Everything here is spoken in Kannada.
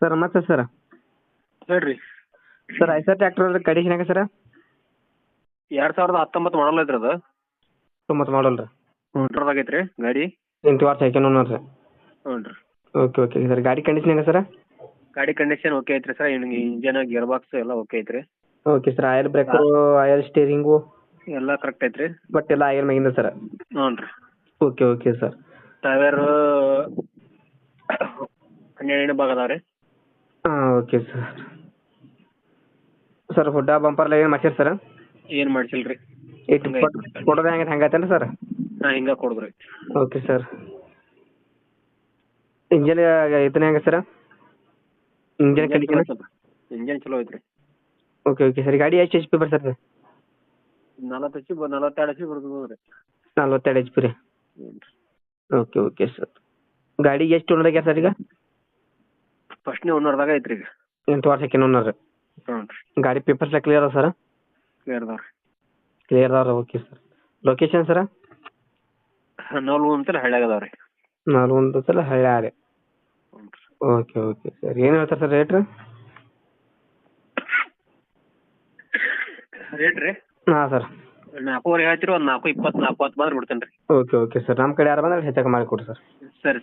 ಸರ್ ನಮಸ್ತೆ ಸರ್. ಹೇಳ್ರಿ. ಸರ್ ಐಸರ್ ಟ್ರ್ಯಾಕ್ಟರ್ ಕಂಡೀಷನ್ ಹೆಂಗೆ ಸರ್? 2019 ಮಾಡಲ್ ಐತ್ರಿ ಅದು. 9 ಮಾಡಲ್ ರೀ. ದಾಗ ಐತ್ರಿ ಗಾಡಿ. 8 ವರ್ಷ ಐಕೆ ನೋನ್ ರೀ. ಹ್ಞೂ ರೀ. ಓಕೆ ಸರ್ ಗಾಡಿ ಕಂಡೀಷನ್ ಹೆಂಗೆ ಸರ್? ಗಾಡಿ ಕಂಡೀಷನ್ ಓಕೆ ಐತ್ರಿ ಸರ್. ಇಂಜನ್ ಗೇರ್ ಬಾಕ್ಸ್ ಎಲ್ಲ ಓಕೆ ಐತ್ರಿ. Okay sir oil breaker oil steering ಎಲ್ಲ ಕರೆಕ್ಟ್ ಐತ್ರಿ. ಬಟ್ ಎಲ್ಲ ಆಯಲ್ ಮ್ಯಾಗಿಂದ ಸರ್? ಹ್ಞೂ ರೀ. Okay sir. ಟೈರ್ 12 ಭಾಗ ಅದಾವ ರೀ. ಹಾಂ ಓಕೆ ಸರ್. ಸರ್ ಹುಡ್ಡ ಬಂಪರ್ಲ ಏನು ಮಾಡ್ಸಿರಿ ಸರ್? ಏನು ಮಾಡ್ಸಿಲ್ರಿ. ಕೊಡೋದು ಹೆಂಗೈತೇನು ಸರ್? ಹಾಂ ಹಿಂಗೆ ಕೊಡಿದ್ರಿ. Okay sir. ಇಂಜನ್ ಇದನ್ನ ಹೆಂಗೆ ಸರ್? Engine condition? ಇಂಜನ್ ಚಲೋ ಐತ್ರಿ. ಓಕೆ ಸರ್ ಗಾಡಿ ಎಷ್ಟು HP ಬರ್ತದೆ? 42 HP ಬರ್ತದೆ ರೀ. 42 HP ರೀ. ಹ್ಞೂ ರೀ. Okay sir. ಗಾಡಿಗೆ ಎಷ್ಟು ಓನರ್ ಆಗ್ಯಾರ ಸರ್ ಈಗ? ಫಸ್ಟ್ನೇ ಓನರ್ದಾಗ ಐತ್ರಿ ಈಗ. 8 ವರ್ಷ ಐಕೆ ಓನರ್ ರೀ. ಹ್ಞೂ ರೀ. ಗಾಡಿ ಪೇಪರ್ಸ್ ಎಲ್ಲ ಕ್ಲಿಯರ್ ಅದ ಸರ್? ಕ್ಲಿಯರ್ ಅದಾವ ರೀ. ಕ್ಲಿಯರ್ ಅದಾವ ಓಕೆ ಸರ್. Location sir? ನಲ್ವು ಅಂತಾರೆ ಹಳ್ಳ್ಯಾಗ ಅದಾವ ರೀ. 41 ಸಲ ಹಳ್ಳ್ಯಾರೆ. ಹ್ಞೂ ರೀ. ಓಕೆ ಸರ್ ಏನು ಹೇಳ್ತಾರೆ ಸರ್ ರೇಟ್ ರೀ? ರೇಟ್ ರೀ? ಹಾಂ ಸರ್. 4.5 ಹೇಳ್ತೀರಿ, ಒಂದು 4.20 4.10 ಬಂದ್ರೆ ಬಿಡ್ತೇನೆ ರೀ. ಓಕೆ ಸರ್ ನಮ್ಮ ಕಡೆ ಯಾರು ಬಂದ್ರೆ ಹೆಚ್ಚಾಗಿ ಮಾಡಿಕೊಡ್ರಿ ಸರ್. ಸರಿ.